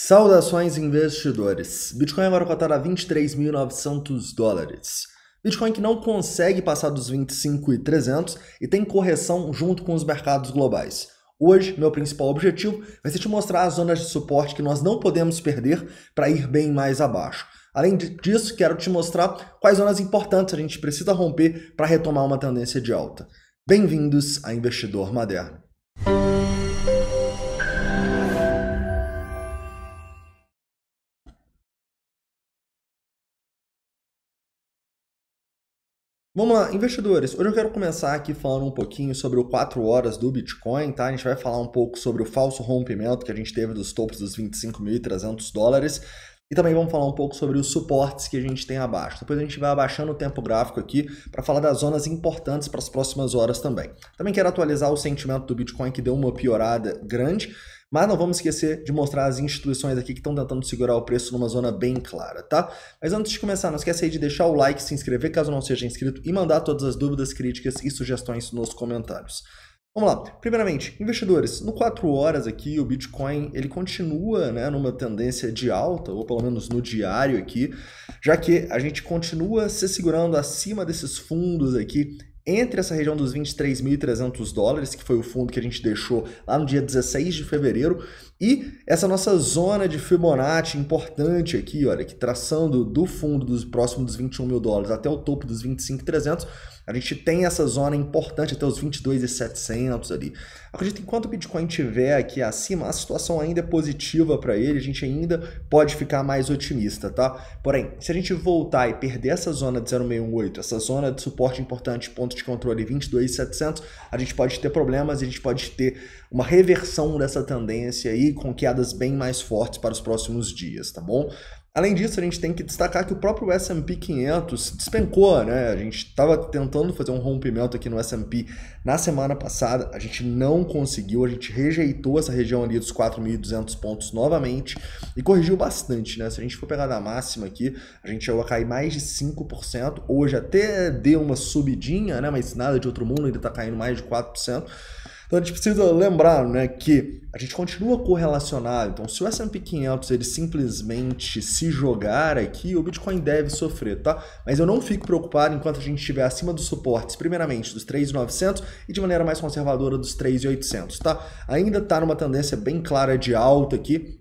Saudações investidores. Bitcoin agora cotado a 23.900 dólares. Bitcoin que não consegue passar dos 25.300 e tem correção junto com os mercados globais. Hoje, meu principal objetivo vai ser te mostrar as zonas de suporte que nós não podemos perder para ir bem mais abaixo. Além disso, quero te mostrar quais zonas importantes a gente precisa romper para retomar uma tendência de alta. Bem-vindos a Investidor Moderno. Vamos lá, investidores. Hoje eu quero começar aqui falando um pouquinho sobre o 4 horas do Bitcoin, tá? A gente vai falar um pouco sobre o falso rompimento que a gente teve dos topos dos 25.300 dólares e também vamos falar um pouco sobre os suportes que a gente tem abaixo. Depois a gente vai abaixando o tempo gráfico aqui para falar das zonas importantes para as próximas horas também. Também quero atualizar o sentimento do Bitcoin que deu uma piorada grande, mas não vamos esquecer de mostrar as instituições aqui que estão tentando segurar o preço numa zona bem clara, tá? Mas antes de começar, não esquece aí de deixar o like, se inscrever caso não seja inscrito e mandar todas as dúvidas, críticas e sugestões nos comentários. Vamos lá. Primeiramente, investidores, no 4 horas aqui o Bitcoin ele continua, né, numa tendência de alta, ou pelo menos no diário aqui, já que a gente continua se segurando acima desses fundos aqui, entre essa região dos 23.300 dólares, que foi o fundo que a gente deixou lá no dia 16 de fevereiro, e essa nossa zona de Fibonacci importante aqui, olha, que traçando do fundo dos próximos dos 21 mil dólares até o topo dos 25.300, a gente tem essa zona importante até os 22.700 ali. Acredito que enquanto o Bitcoin estiver aqui acima, a situação ainda é positiva para ele, a gente ainda pode ficar mais otimista, tá? Porém, se a gente voltar e perder essa zona de 0,618, essa zona de suporte importante, ponto de controle 22.700, a gente pode ter problemas e a gente pode ter uma reversão dessa tendência aí com quedas bem mais fortes para os próximos dias, tá bom? Além disso, a gente tem que destacar que o próprio S&P 500 despencou, né? A gente estava tentando fazer um rompimento aqui no S&P na semana passada, a gente não conseguiu, a gente rejeitou essa região ali dos 4.200 pontos novamente e corrigiu bastante, né? Se a gente for pegar da máxima aqui, a gente chegou a cair mais de 5%, hoje até deu uma subidinha, né? Mas nada de outro mundo, ainda está caindo mais de 4%. Então a gente precisa lembrar, né, que a gente continua correlacionado. Então se o S&P 500 ele simplesmente se jogar aqui, o Bitcoin deve sofrer, tá? Mas eu não fico preocupado enquanto a gente estiver acima dos suportes, primeiramente dos 3.900 e de maneira mais conservadora dos 3.800, tá? Ainda está numa tendência bem clara de alta aqui.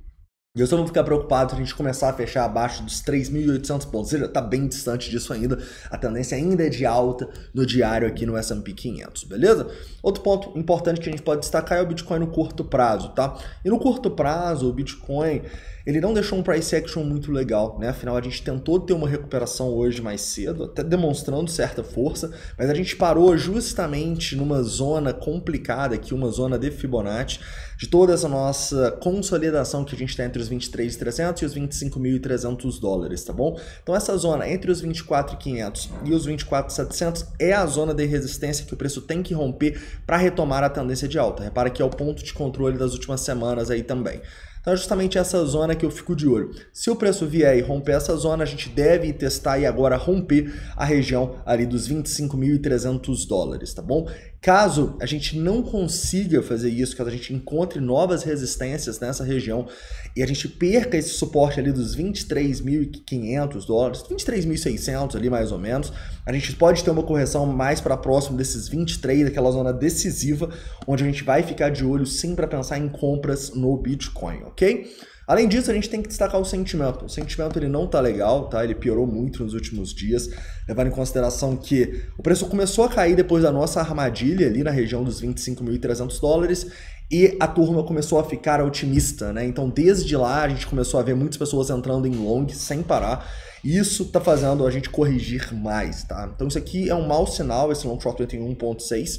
E eu só vou ficar preocupado se a gente começar a fechar abaixo dos 3.800 pontos. Ou seja, está bem distante disso ainda. A tendência ainda é de alta no diário aqui no S&P 500, beleza? Outro ponto importante que a gente pode destacar é o Bitcoin no curto prazo, tá? E no curto prazo, o Bitcoin ele não deixou um price action muito legal, né? Afinal, a gente tentou ter uma recuperação hoje mais cedo, até demonstrando certa força, mas a gente parou justamente numa zona complicada aqui, uma zona de Fibonacci, de toda essa nossa consolidação que a gente tem entre os 23.300 e os 25.300 dólares, tá bom? Então essa zona entre os 24.500 e os 24.700 é a zona de resistência que o preço tem que romper para retomar a tendência de alta. Repara que é o ponto de controle das últimas semanas aí também. Então é justamente essa zona que eu fico de olho. Se o preço vier e romper essa zona, a gente deve testar e agora romper a região ali dos 25.300 dólares, tá bom? Caso a gente não consiga fazer isso, caso a gente encontre novas resistências nessa região e a gente perca esse suporte ali dos 23.500 dólares, 23.600 ali mais ou menos, a gente pode ter uma correção mais para próximo desses 23, daquela zona decisiva, onde a gente vai ficar de olho sim para pensar em compras no Bitcoin, ok? Além disso, a gente tem que destacar o sentimento. O sentimento ele não tá legal, tá? Ele piorou muito nos últimos dias, levando em consideração que o preço começou a cair depois da nossa armadilha ali na região dos 25.300 dólares e a turma começou a ficar otimista, né? Então, desde lá, a gente começou a ver muitas pessoas entrando em long sem parar. E isso tá fazendo a gente corrigir mais, tá? Então isso aqui é um mau sinal, esse long short 81.6,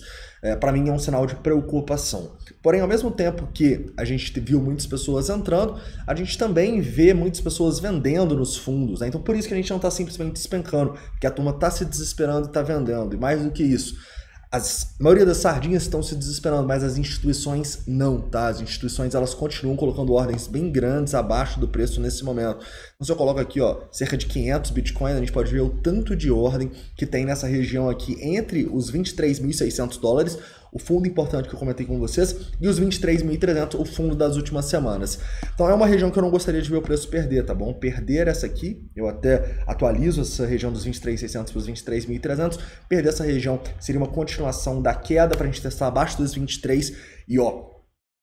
para mim é um sinal de preocupação. Porém, ao mesmo tempo que a gente viu muitas pessoas entrando, a gente também vê muitas pessoas vendendo nos fundos, né? Então por isso que a gente não tá simplesmente despencando, porque a turma tá se desesperando e tá vendendo. E mais do que isso, a maioria das sardinhas estão se desesperando, mas as instituições não, tá? As instituições elas continuam colocando ordens bem grandes abaixo do preço nesse momento. Então se eu coloco aqui, ó, cerca de 500 bitcoins, a gente pode ver o tanto de ordem que tem nessa região aqui entre os 23.600 dólares, o fundo importante que eu comentei com vocês, e os 23.300, o fundo das últimas semanas. Então é uma região que eu não gostaria de ver o preço perder, tá bom? Perder essa aqui, eu até atualizo essa região dos 23.600 para os 23.300, perder essa região seria uma continuação da queda para a gente testar abaixo dos 23 e ó,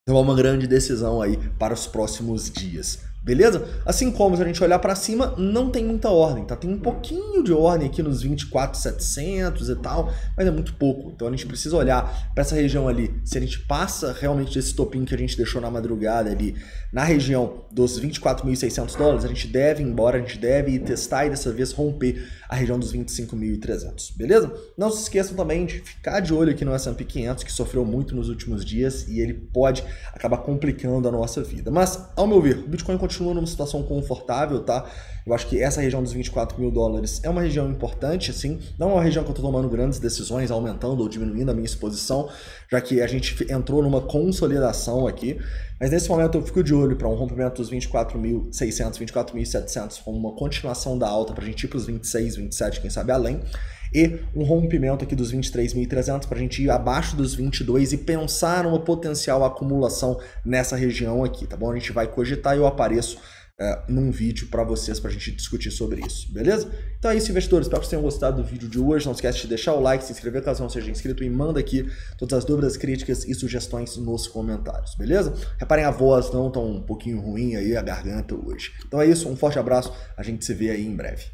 tomar uma grande decisão aí para os próximos dias. Beleza? Assim como se a gente olhar para cima, não tem muita ordem, tá? Tem um pouquinho de ordem aqui nos 24.700 e tal, mas é muito pouco. Então a gente precisa olhar para essa região ali. Se a gente passa realmente desse topinho que a gente deixou na madrugada ali, na região dos 24.600 dólares, a gente deve ir embora, a gente deve ir testar e dessa vez romper a região dos 25.300, beleza? Não se esqueçam também de ficar de olho aqui no S&P 500, que sofreu muito nos últimos dias e ele pode acabar complicando a nossa vida. Mas, ao meu ver, o Bitcoin continua numa situação confortável, tá? Eu acho que essa região dos 24 mil dólares é uma região importante, assim, não é uma região que eu tô tomando grandes decisões, aumentando ou diminuindo a minha exposição, já que a gente entrou numa consolidação aqui, mas nesse momento eu fico de olho para um rompimento dos 24.600, 24.700, com uma continuação da alta para a gente ir para os 26, 27, quem sabe além, e um rompimento aqui dos 23.300 para a gente ir abaixo dos 22 e pensar numa potencial acumulação nessa região aqui, tá bom? A gente vai cogitar e eu apareço num vídeo para vocês, para a gente discutir sobre isso, beleza? Então é isso, investidores, espero que vocês tenham gostado do vídeo de hoje, não esquece de deixar o like, se inscrever caso não seja inscrito e manda aqui todas as dúvidas, críticas e sugestões nos comentários, beleza? Reparem, a voz não tão um pouquinho ruim aí, a garganta hoje. Então é isso, um forte abraço, a gente se vê aí em breve.